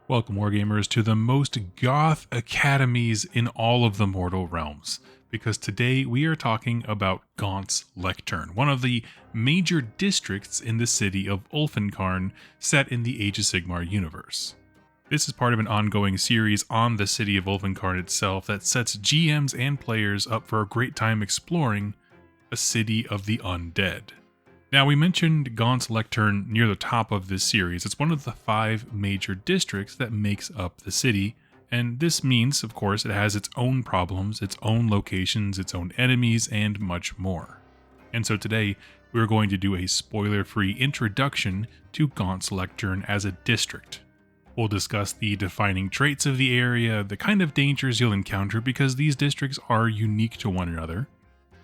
Welcome, Wargamers, to the most goth academies in all of the mortal realms, because today we are talking about Gaunt's Lectern, one of the major districts in the city of Ulfenkarn set in the Age of Sigmar universe. This is part of an ongoing series on the city of Ulfenkarn itself that sets GMs and players up for a great time exploring a city of the undead. Now, we mentioned Gaunt's Lectern near the top of this series. It's one of the 5 major districts that makes up the city, and this means, of course, it has its own problems, its own locations, its own enemies, and much more. And so today, we're going to do a spoiler-free introduction to Gaunt's Lectern as a district. We'll discuss the defining traits of the area, the kind of dangers you'll encounter because these districts are unique to one another.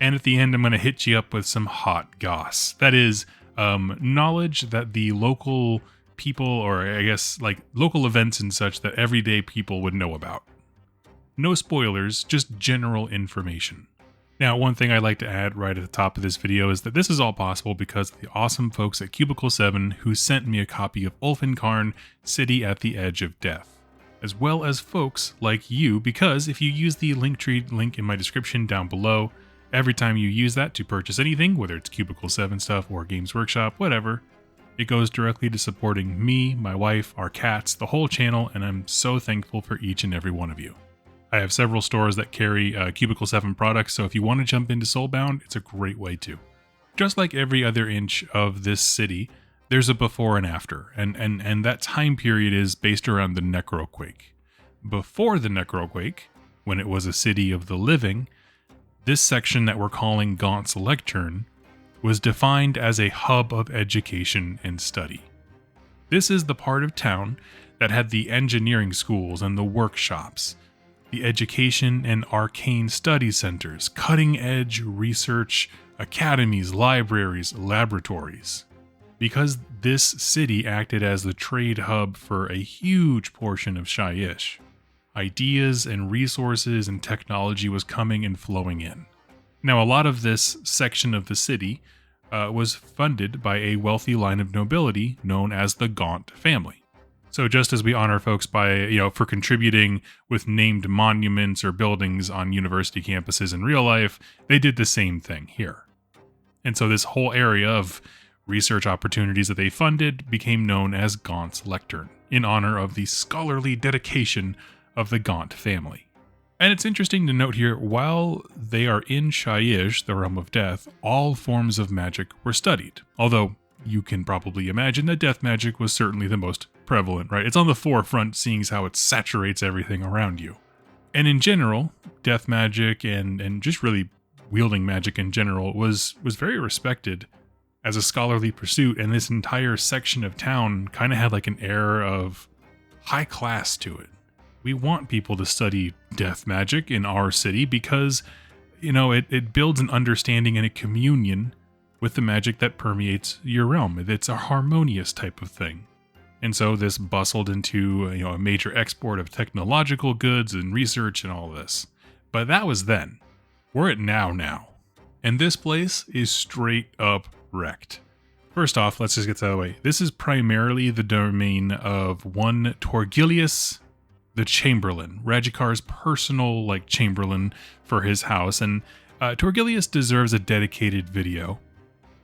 And at the end, I'm going to hit you up with some hot goss. That is, knowledge that the local people, or I guess like local events and such that everyday people would know about. No spoilers, just general information. Now, one thing I'd like to add right at the top of this video is that this is all possible because of the awesome folks at Cubicle 7 who sent me a copy of Ulfenkarn, City at the Edge of Death, as well as folks like you, because if you use the Linktree link in my description down below, every time you use that to purchase anything, whether it's Cubicle 7 stuff or Games Workshop, whatever, it goes directly to supporting me, my wife, our cats, the whole channel, and I'm so thankful for each and every one of you. I have several stores that carry Cubicle 7 products, so if you want to jump into Soulbound, it's a great way to. Just like every other inch of this city, there's a before and after, and that time period is based around the Necroquake. Before the Necroquake, when it was a city of the living, this section that we're calling Gaunt's Lectern was defined as a hub of education and study. This is the part of town that had the engineering schools and the workshops, the education and arcane study centers, cutting-edge research academies, libraries, laboratories. Because this city acted as the trade hub for a huge portion of Shyish, ideas and resources and technology was coming and flowing in. Now, a lot of this section of the city was funded by a wealthy line of nobility known as the Gaunt family. So just as we honor folks for contributing with named monuments or buildings on university campuses in real life, they did the same thing here. And so this whole area of research opportunities that they funded became known as Gaunt's Lectern, in honor of the scholarly dedication of the Gaunt family. And it's interesting to note here, while they are in Shyish, the realm of death, all forms of magic were studied. Although, you can probably imagine that death magic was certainly the most prevalent, right? It's on the forefront, seeing as how it saturates everything around you. And in general, death magic and just really wielding magic in general was very respected as a scholarly pursuit, and this entire section of town kind of had like an air of high class to it. We want people to study death magic in our city because, it builds an understanding and a communion with the magic that permeates your realm. It's a harmonious type of thing. And so this bustled into, a major export of technological goods and research and all this. But that was then. We're at now. And this place is straight up wrecked. First off, let's just get that out of the way. This is primarily the domain of one Torgilius the Chamberlain, Radjikar's personal Chamberlain for his house, and Torgilius deserves a dedicated video,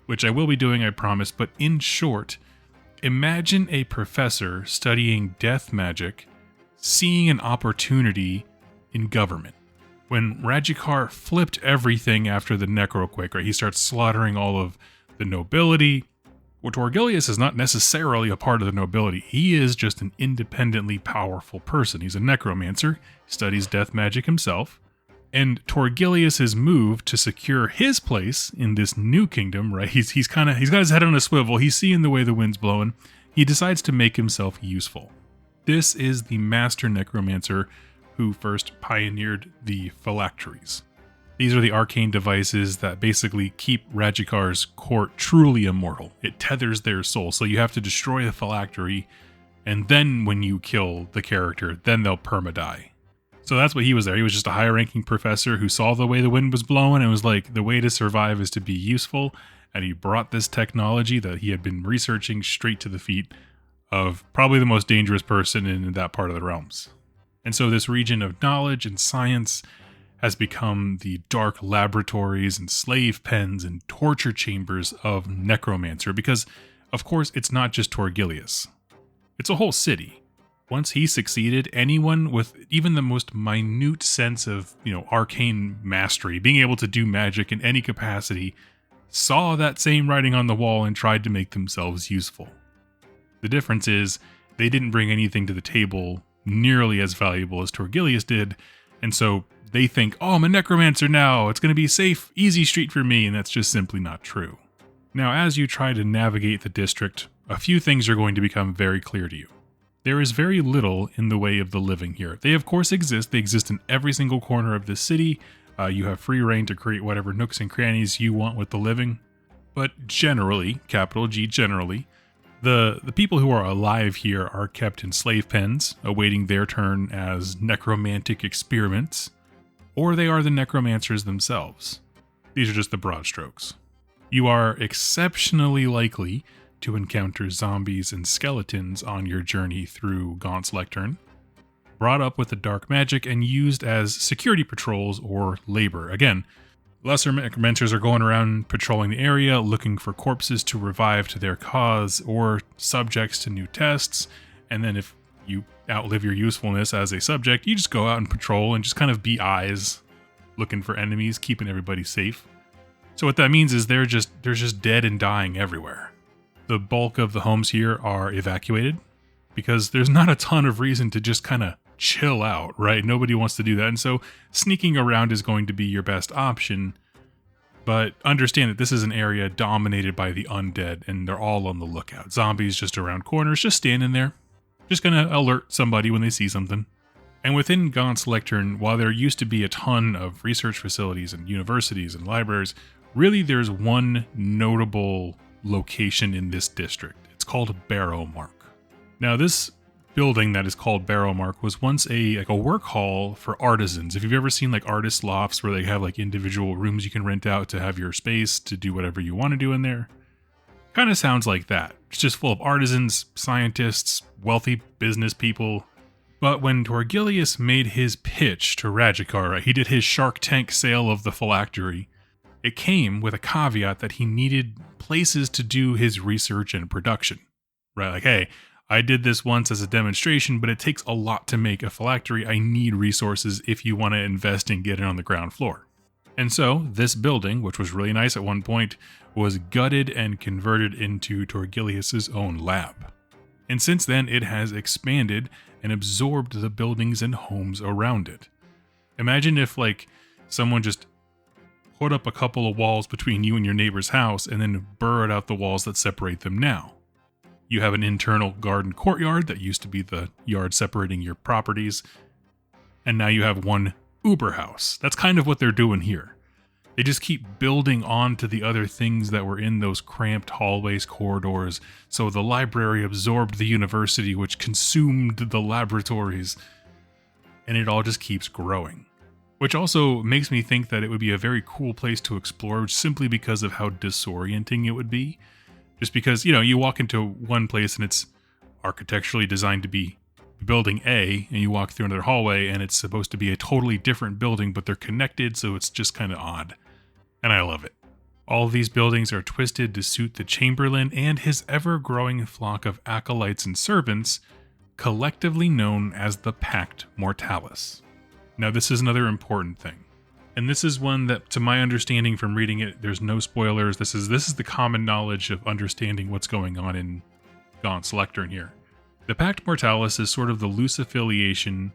which I will be doing, I promise. But in short, imagine a professor studying death magic, seeing an opportunity in government. When Radjikar flipped everything after the Necroquake, right, he starts slaughtering all of the nobility. Well, Torgilius is not necessarily a part of the nobility. He is just an independently powerful person. He's a necromancer, studies death magic himself, and Torgilius's move to secure his place in this new kingdom, right? He's got his head on a swivel. He's seeing the way the wind's blowing. He decides to make himself useful. This is the master necromancer who first pioneered the phylacteries. These are the arcane devices that basically keep Radjikar's court truly immortal. It tethers their soul, so you have to destroy the phylactery, and then when you kill the character, then they'll perma-die. So that's what he was there. He was just a high-ranking professor who saw the way the wind was blowing and was like, the way to survive is to be useful, and he brought this technology that he had been researching straight to the feet of probably the most dangerous person in that part of the realms. And so this region of knowledge and science has become the dark laboratories and slave pens and torture chambers of Necromancer, because, of course, it's not just Torgilius. It's a whole city. Once he succeeded, anyone with even the most minute sense of, arcane mastery, being able to do magic in any capacity, saw that same writing on the wall and tried to make themselves useful. The difference is, they didn't bring anything to the table nearly as valuable as Torgilius did, and so they think, oh, I'm a necromancer now, it's going to be safe, easy street for me, and that's just simply not true. Now, as you try to navigate the district, a few things are going to become very clear to you. There is very little in the way of the living here. They of course exist, they exist in every single corner of the city. You have free reign to create whatever nooks and crannies you want with the living. But generally, capital G generally, the people who are alive here are kept in slave pens, awaiting their turn as necromantic experiments, or they are the necromancers themselves. These are just the broad strokes. You are exceptionally likely to encounter zombies and skeletons on your journey through Gaunt's Lectern, brought up with the dark magic and used as security patrols or labor. Again, lesser necromancers are going around patrolling the area, looking for corpses to revive to their cause or subjects to new tests, and then if you outlive your usefulness as a subject, you just go out and patrol and just kind of be eyes, looking for enemies, keeping everybody safe. So what that means is they're just dead and dying everywhere. The bulk of the homes here are evacuated because there's not a ton of reason to just kind of chill out, right? Nobody wants to do that. And so sneaking around is going to be your best option. But understand that this is an area dominated by the undead and they're all on the lookout. Zombies just around corners, just standing there. Just going to alert somebody when they see something. And within Gaunt's Lectern, while there used to be a ton of research facilities and universities and libraries, really there's one notable location in this district. It's called Barrowmark. Now this building that is called Barrowmark was once a work hall for artisans. If you've ever seen like artist lofts where they have like individual rooms you can rent out to have your space to do whatever you want to do in there, kind of sounds like that. It's just full of artisans, scientists, wealthy business people. But when Torgilius made his pitch to Radjikar, he did his Shark Tank sale of the phylactery, it came with a caveat that he needed places to do his research and production. Right? Like, hey, I did this once as a demonstration, but it takes a lot to make a phylactery. I need resources if you want to invest and get it on the ground floor. And so this building, which was really nice at one point, was gutted and converted into Torgilius's own lab. And since then, it has expanded and absorbed the buildings and homes around it. Imagine if, like, someone just put up a couple of walls between you and your neighbor's house and then burrowed out the walls that separate them now. You have an internal garden courtyard that used to be the yard separating your properties, and now you have one Uber house. That's kind of what they're doing here. They just keep building on to the other things that were in those cramped hallways, corridors, so the library absorbed the university, which consumed the laboratories, and it all just keeps growing. Which also makes me think that it would be a very cool place to explore simply because of how disorienting it would be. Just because, you walk into one place and it's architecturally designed to be building A, and you walk through another hallway and it's supposed to be a totally different building, but they're connected, so it's just kind of odd. And I love it. All of these buildings are twisted to suit the Chamberlain and his ever-growing flock of acolytes and servants, collectively known as the Pact Mortalis. Now, this is another important thing. And this is one that, to my understanding from reading it, there's no spoilers. This is the common knowledge of understanding what's going on in Gaunt's Lectern here. The Pact Mortalis is sort of the loose affiliation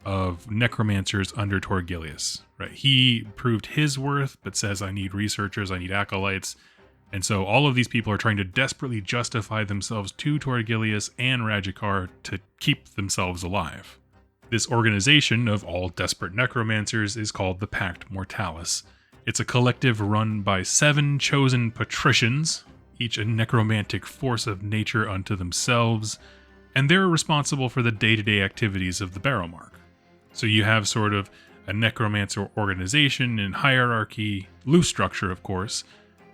of necromancers under Torgilius, right? He proved his worth, but says, I need researchers, I need acolytes. And so all of these people are trying to desperately justify themselves to Torgilius and Radjikar to keep themselves alive. This organization of all desperate necromancers is called the Pact Mortalis. It's a collective run by 7 chosen patricians, each a necromantic force of nature unto themselves, and they're responsible for the day-to-day activities of the Barrowmark. So you have sort of a necromancer organization and hierarchy, loose structure of course,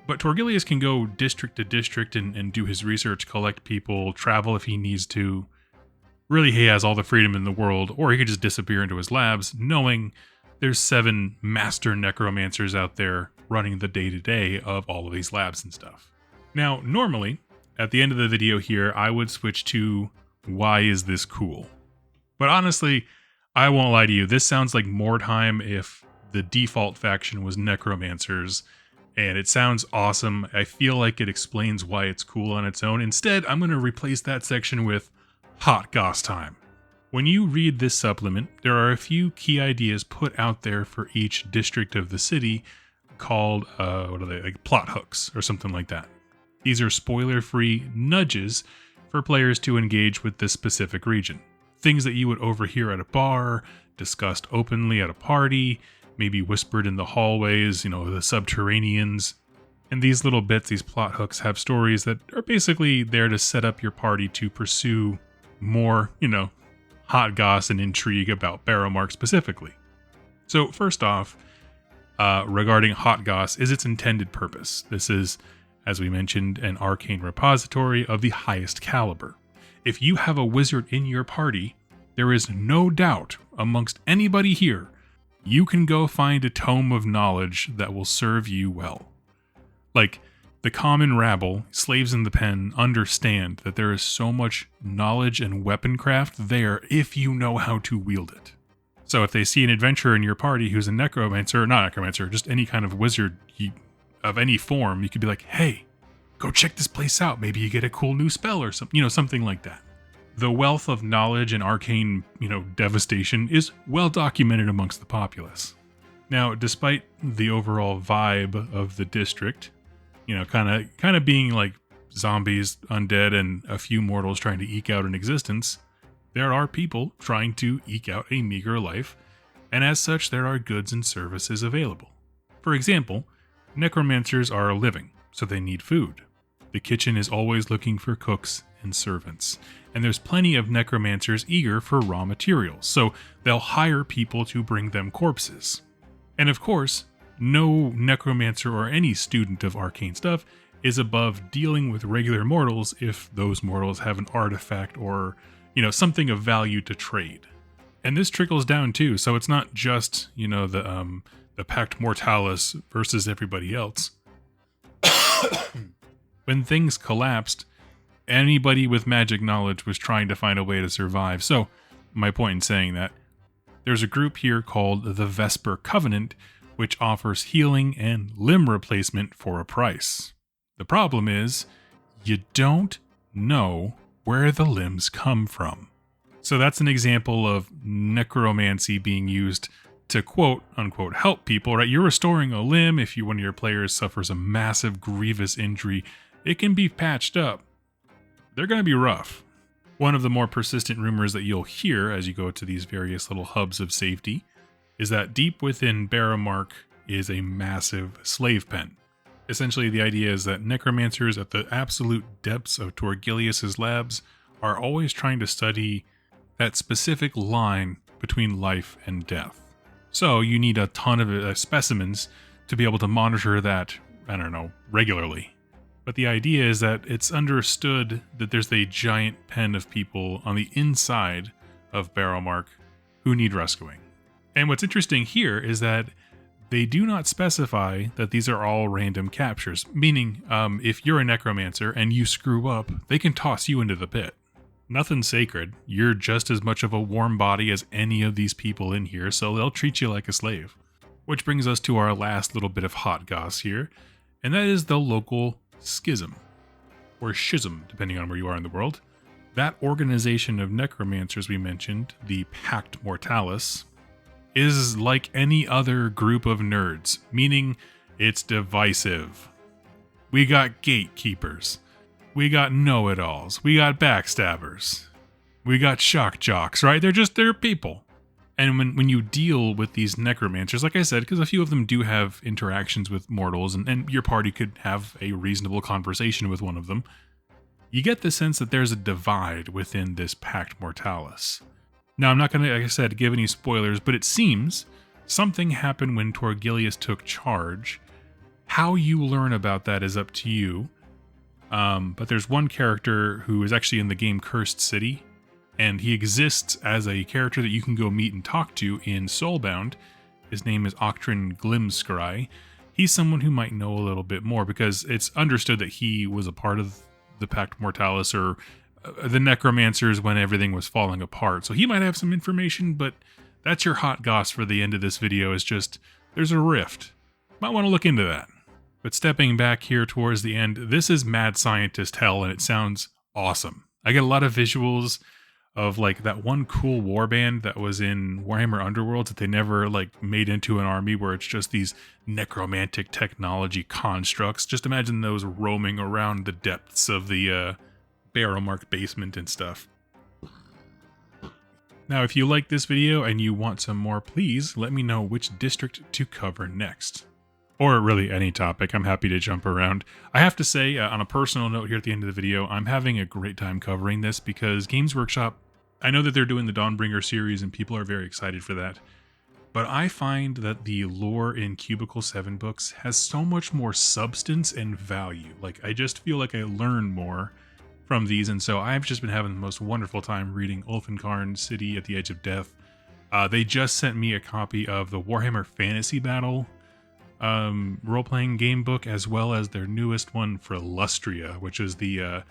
But Torgilius can go district to district and do his research, collect people, travel if he needs to. Really, he has all the freedom in the world, or he could just disappear into his labs, knowing there's 7 master necromancers out there running the day-to-day of all of these labs and stuff. Now, normally, at the end of the video here, I would switch to why is this cool? But honestly, I won't lie to you, this sounds like Mordheim if the default faction was necromancers, and it sounds awesome. I feel like it explains why it's cool on its own. Instead, I'm going to replace that section with Hot Goss time. When you read this supplement, there are a few key ideas put out there for each district of the city called, like plot hooks or something like that. These are spoiler-free nudges for players to engage with this specific region. Things that you would overhear at a bar, discussed openly at a party, maybe whispered in the hallways, the subterraneans. And these little bits, these plot hooks, have stories that are basically there to set up your party to pursue more, hot goss and intrigue about Barrowmark specifically. So first off, regarding hot goss is its intended purpose. This is, as we mentioned, an arcane repository of the highest caliber. If you have a wizard in your party, there is no doubt amongst anybody here, you can go find a tome of knowledge that will serve you well. Like, the common rabble, slaves in the pen, understand that there is so much knowledge and weaponcraft there if you know how to wield it. So if they see an adventurer in your party who's a necromancer, not necromancer, just any kind of wizard of any form, you could be like, hey, go check this place out. Maybe you get a cool new spell or something, something like that. The wealth of knowledge and arcane, devastation is well documented amongst the populace. Now, despite the overall vibe of the district, kind of being like zombies, undead, and a few mortals trying to eke out an existence, there are people trying to eke out a meager life, and as such, there are goods and services available. For example, necromancers are living, so they need food. The kitchen is always looking for cooks and servants, and there's plenty of necromancers eager for raw materials, so they'll hire people to bring them corpses. And of course, no necromancer or any student of arcane stuff is above dealing with regular mortals if those mortals have an artifact or, something of value to trade. And this trickles down too, so it's not just, the Pact Mortalis versus everybody else. When things collapsed, anybody with magic knowledge was trying to find a way to survive. So, my point in saying that, there's a group here called the Vesper Covenant, which offers healing and limb replacement for a price. The problem is, you don't know where the limbs come from. So that's an example of necromancy being used to quote-unquote help people, right? You're restoring a limb if one of your players suffers a massive, grievous injury. It can be patched up. They're going to be rough. One of the more persistent rumors that you'll hear as you go to these various little hubs of safety is that deep within Barrowmark is a massive slave pen. Essentially, the idea is that necromancers at the absolute depths of Torgilius's labs are always trying to study that specific line between life and death. So you need a ton of specimens to be able to monitor that, regularly. But the idea is that it's understood that there's a giant pen of people on the inside of Barrowmark who need rescuing. And what's interesting here is that they do not specify that these are all random captures, meaning if you're a necromancer and you screw up, they can toss you into the pit. Nothing's sacred. You're just as much of a warm body as any of these people in here, so they'll treat you like a slave. Which brings us to our last little bit of hot goss here, and that is the local schism, or schism, depending on where you are in the world. That organization of necromancers we mentioned, the Pact Mortalis, is like any other group of nerds, meaning it's divisive. We got gatekeepers. We got know-it-alls. We got backstabbers. We got shock jocks, right? They're people. And when you deal with these necromancers, like I said, because a few of them do have interactions with mortals, and your party could have a reasonable conversation with one of them, you get the sense that there's a divide within this Pact Mortalis. Now, I'm not going to, like I said, give any spoilers, but it seems something happened when Torgilius took charge, How you learn about that is up to you. But there's one character who is actually in the game Cursed City, and he exists as a character that you can go meet and talk to in Soulbound. His name is Octrin Glimskry. He's someone who might know a little bit more because it's understood that he was a part of the Pact Mortalis, or the Necromancers, when everything was falling apart. So he might have some information, but that's your hot goss for the end of this video, is just there's a rift. Might want to look into that. But stepping back here towards the end, this is mad scientist hell, and it sounds awesome. I get a lot of visuals of like that one cool warband that was in Warhammer Underworlds that they never like made into an army, where it's just these necromantic technology constructs. Just imagine those roaming around the depths of the barrel-marked basement and stuff. Now, if you like this video and you want some more, please let me know which district to cover next. Or really any topic. I'm happy to jump around. I have to say, on a personal note here at the end of the video, I'm having a great time covering this because Games Workshop, I know that they're doing the Dawnbringer series and people are very excited for that. But I find that the lore in Cubicle 7 books has so much more substance and value. Like, I just feel like I learn more from these, and so I've just been having the most wonderful time reading Ulfenkarn, City at the Edge of Death. They just sent me a copy of the Warhammer Fantasy Battle role-playing game book, as well as their newest one for Lustria, which is the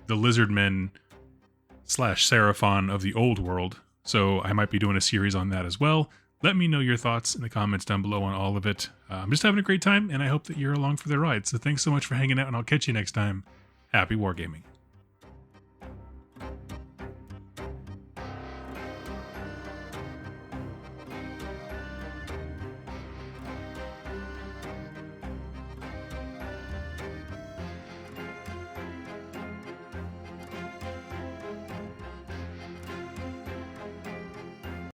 Lizardmen / Seraphon of the old world. So I might be doing a series on that as well. Let me know your thoughts in the comments down below on all of it. I'm just having a great time, and I hope that you're along for the ride. So thanks so much for hanging out, and I'll catch you next time. Happy wargaming.